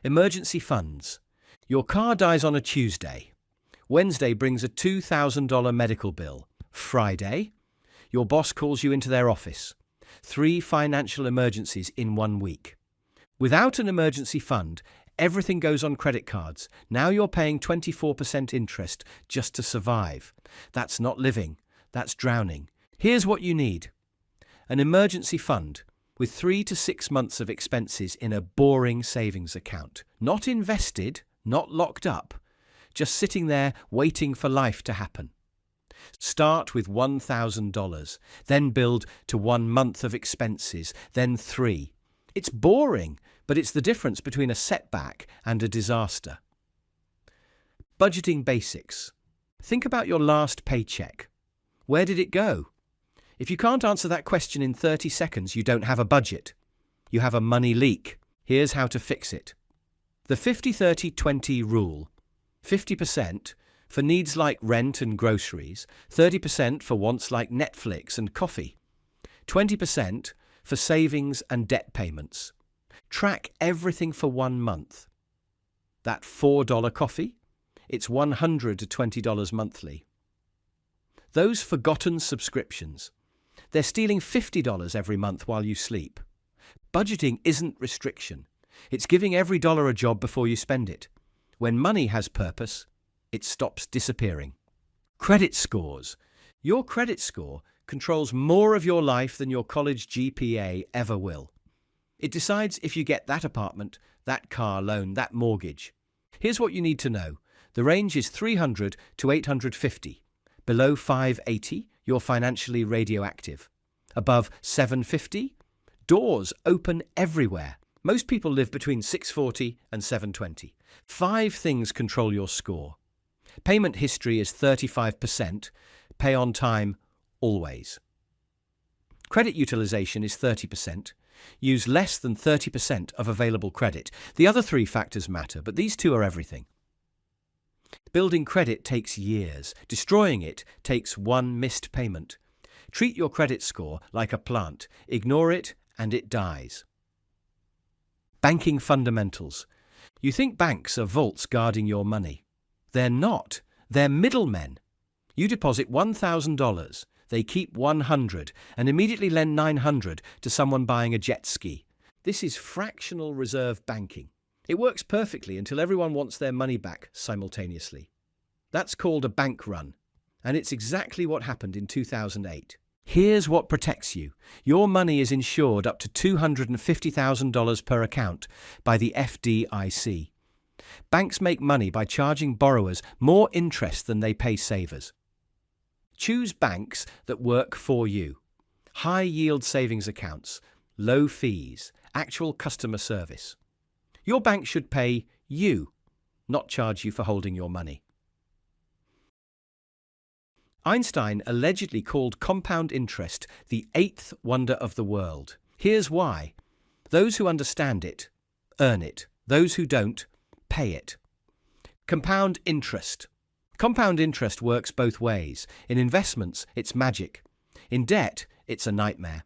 Emergency funds. Your car dies on a Tuesday. Wednesday brings a $2,000 medical bill. Friday, your boss calls you into their office. 3 financial emergencies in 1 week. Without an emergency fund, everything goes on credit cards. Now you're paying 24% interest just to survive. That's not living. That's drowning. Here's what you need. An emergency fund with 3 to 6 months of expenses in a boring savings account. Not invested, not locked up, just sitting there waiting for life to happen. Start with $1,000, then build to 1 month of expenses, then 3. It's boring, but it's the difference between a setback and a disaster. Budgeting basics. Think about your last paycheck. Where did it go? If you can't answer that question in 30 seconds, you don't have a budget. You have a money leak. Here's how to fix it. The 50-30-20 rule. 50% for needs like rent and groceries, 30% for wants like Netflix and coffee, 20% for savings and debt payments. Track everything for 1 month. That $4 coffee? It's $120 monthly. Those forgotten subscriptions. They're stealing $50 every month while you sleep. Budgeting isn't restriction. It's giving every dollar a job before you spend it. When money has purpose, it stops disappearing. Credit scores. Your credit score controls more of your life than your college GPA ever will. It decides if you get that apartment, that car loan, that mortgage. Here's what you need to know. The range is 300 to 850. Below 580, you're financially radioactive. Above 750, doors open everywhere. Most people live between 640 and 720. 5 things control your score. Payment history is 35%. Pay on time, always. Credit utilization is 30%. Use less than 30% of available credit. The other 3 factors matter, but these 2 are everything. Building credit takes years. Destroying it takes 1 missed payment. Treat your credit score like a plant. Ignore it and it dies. Banking fundamentals. You think banks are vaults guarding your money. They're not. They're middlemen. You deposit $1,000. They keep $100 and immediately lend $900 to someone buying a jet ski. This is fractional reserve banking. It works perfectly until everyone wants their money back simultaneously. That's called a bank run, and it's exactly what happened in 2008. Here's what protects you. Your money is insured up to $250,000 per account by the FDIC. Banks make money by charging borrowers more interest than they pay savers. Choose banks that work for you. High-yield savings accounts, low fees, actual customer service. Your bank should pay you, not charge you for holding your money. Einstein allegedly called compound interest the 8th wonder of the world. Here's why. Those who understand it, earn it. Those who don't, pay it. Compound interest. Compound interest works both ways. In investments, it's magic. In debt, it's a nightmare.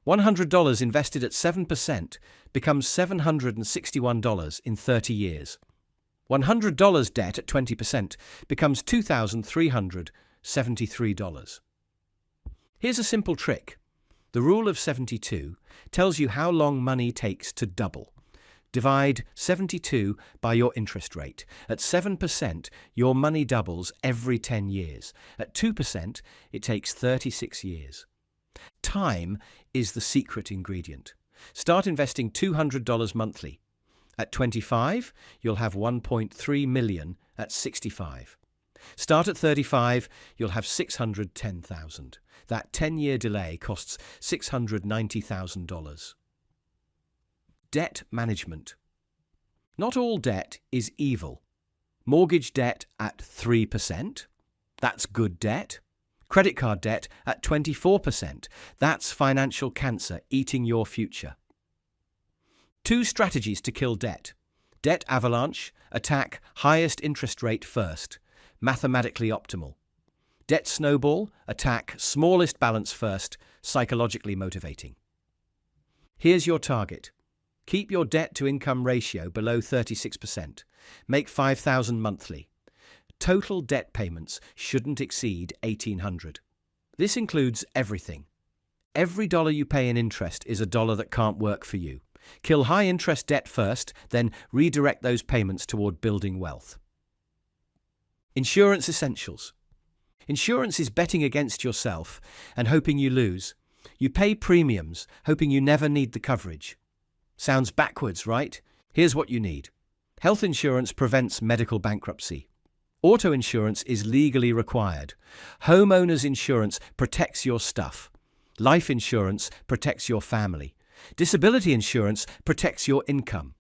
$100 invested at 7% becomes $761 in 30 years. $100 debt at 20% becomes $2,373. Here's a simple trick. The rule of 72 tells you how long money takes to double. Divide 72 by your interest rate. At 7%, your money doubles every 10 years. At 2%, it takes 36 years. Time is the secret ingredient. Start investing $200 monthly. At 25, you'll have $1.3 million at 65. Start at 35, you'll have $610,000. That 10-year delay costs $690,000. Debt management. Not all debt is evil. Mortgage debt at 3%? That's good debt. Credit card debt at 24%. That's financial cancer eating your future. 2 strategies to kill debt. Debt avalanche. Attack highest interest rate first. Mathematically optimal. Debt snowball. Attack smallest balance first. Psychologically motivating. Here's your target. Keep your debt-to-income ratio below 36%. Make $5,000 monthly. Total debt payments shouldn't exceed $1,800. This includes everything. Every dollar you pay in interest is a dollar that can't work for you. Kill high-interest debt first, then redirect those payments toward building wealth. Insurance essentials. Insurance is betting against yourself and hoping you lose. You pay premiums, hoping you never need the coverage. Sounds backwards, right? Here's what you need. Health insurance prevents medical bankruptcy. Auto insurance is legally required. Homeowners insurance protects your stuff. Life insurance protects your family. Disability insurance protects your income.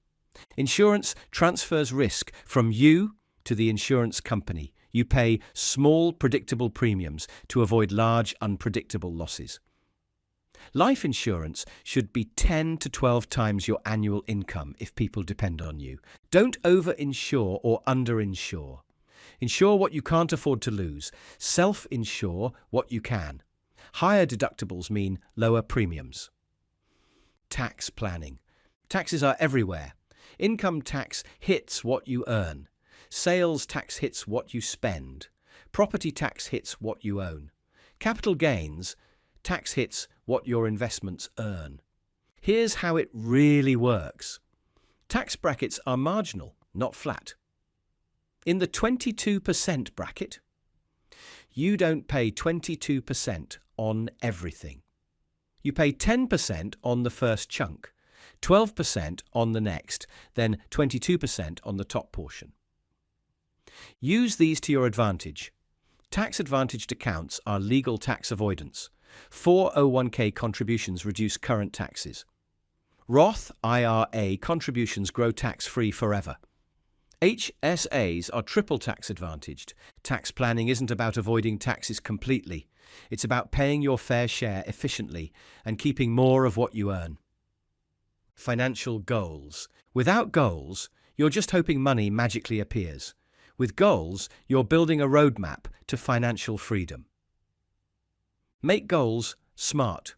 Insurance transfers risk from you to the insurance company. You pay small, predictable premiums to avoid large, unpredictable losses. Life insurance should be 10 to 12 times your annual income if people depend on you. Don't over-insure or under-insure. Insure what you can't afford to lose. Self-insure what you can. Higher deductibles mean lower premiums. Tax planning. Taxes are everywhere. Income tax hits what you earn. Sales tax hits what you spend. Property tax hits what you own. Capital gains tax hits what your investments earn. Here's how it really works. Tax brackets are marginal, not flat. In the 22% bracket, you don't pay 22% on everything. You pay 10% on the first chunk, 12% on the next, then 22% on the top portion. Use these to your advantage. Tax-advantaged accounts are legal tax avoidance. 401k contributions reduce current taxes. Roth IRA contributions grow tax-free forever. HSAs are triple tax-advantaged. Tax planning isn't about avoiding taxes completely. It's about paying your fair share efficiently and keeping more of what you earn. Financial goals. Without goals, you're just hoping money magically appears. With goals, you're building a roadmap to financial freedom. Make goals smart.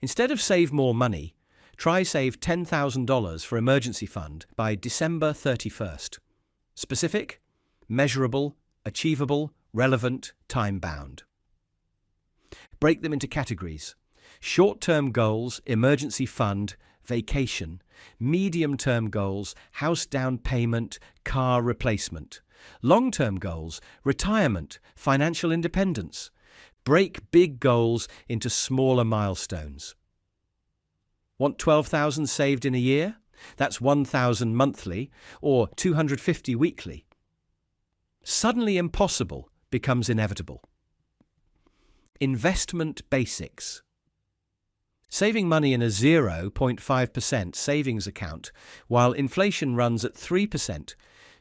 Instead of save more money, try save $10,000 for emergency fund by December 31st. Specific, measurable, achievable, relevant, time-bound. Break them into categories. Short-term goals, emergency fund, vacation. Medium-term goals, house down payment, car replacement. Long-term goals, retirement, financial independence. Break big goals into smaller milestones. Want $12,000 saved in a year? That's $1,000 monthly or $250 weekly. Suddenly impossible becomes inevitable. Investment basics. Saving money in a 0.5% savings account while inflation runs at 3%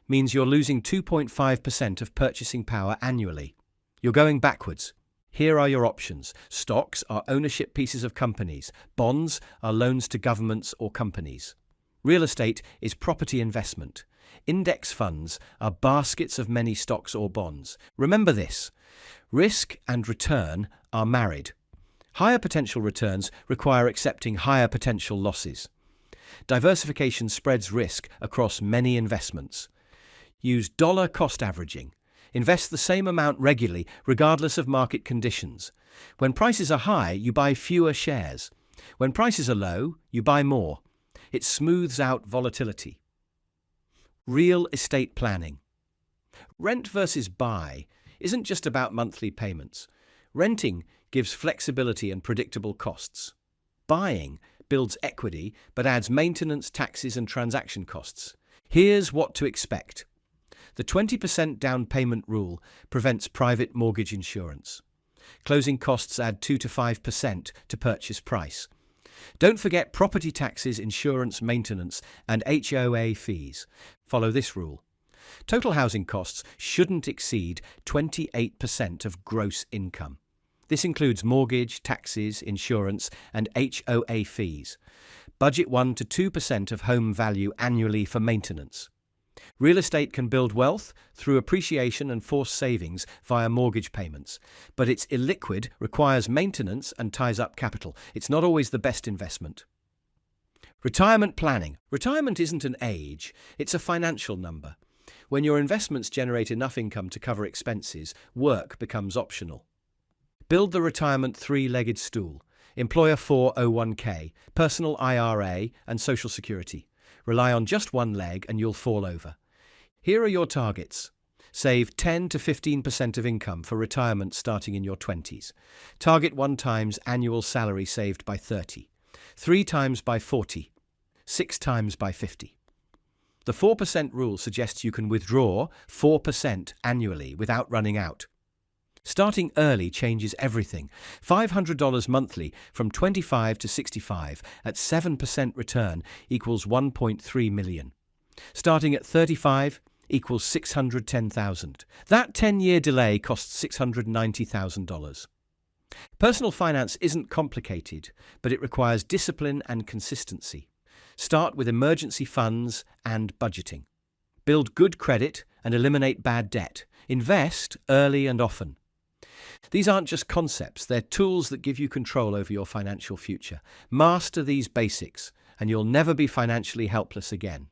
means you're losing 2.5% of purchasing power annually. You're going backwards. Here are your options. Stocks are ownership pieces of companies. Bonds are loans to governments or companies. Real estate is property investment. Index funds are baskets of many stocks or bonds. Remember this: risk and return are married. Higher potential returns require accepting higher potential losses. Diversification spreads risk across many investments. Use dollar cost averaging. Invest the same amount regularly, regardless of market conditions. When prices are high, you buy fewer shares. When prices are low, you buy more. It smooths out volatility. Real estate planning. Rent versus buy isn't just about monthly payments. Renting gives flexibility and predictable costs. Buying builds equity but adds maintenance, taxes, and transaction costs. Here's what to expect. The 20% down payment rule prevents private mortgage insurance. Closing costs add 2 to 5% to purchase price. Don't forget property taxes, insurance, maintenance, and HOA fees. Follow this rule. Total housing costs shouldn't exceed 28% of gross income. This includes mortgage, taxes, insurance, and HOA fees. Budget 1 to 2% of home value annually for maintenance. Real estate can build wealth through appreciation and forced savings via mortgage payments, but it's illiquid, requires maintenance, and ties up capital. It's not always the best investment. Retirement planning. Retirement isn't an age, it's a financial number. When your investments generate enough income to cover expenses, work becomes optional. Build the retirement three-legged stool. Employer 401k, personal IRA, and Social Security. Rely on just one leg and you'll fall over. Here are your targets. Save 10 to 15% of income for retirement starting in your 20s. Target 1 times annual salary saved by 30, 3 times by 40, 6 times by 50. The 4% rule suggests you can withdraw 4% annually without running out. Starting early changes everything. $500 monthly from 25 to 65 at 7% return equals $1.3 million. Starting at 35 equals $610,000. That 10-year delay costs $690,000. Personal finance isn't complicated, but it requires discipline and consistency. Start with emergency funds and budgeting. Build good credit and eliminate bad debt. Invest early and often. These aren't just concepts, they're tools that give you control over your financial future. Master these basics, and you'll never be financially helpless again.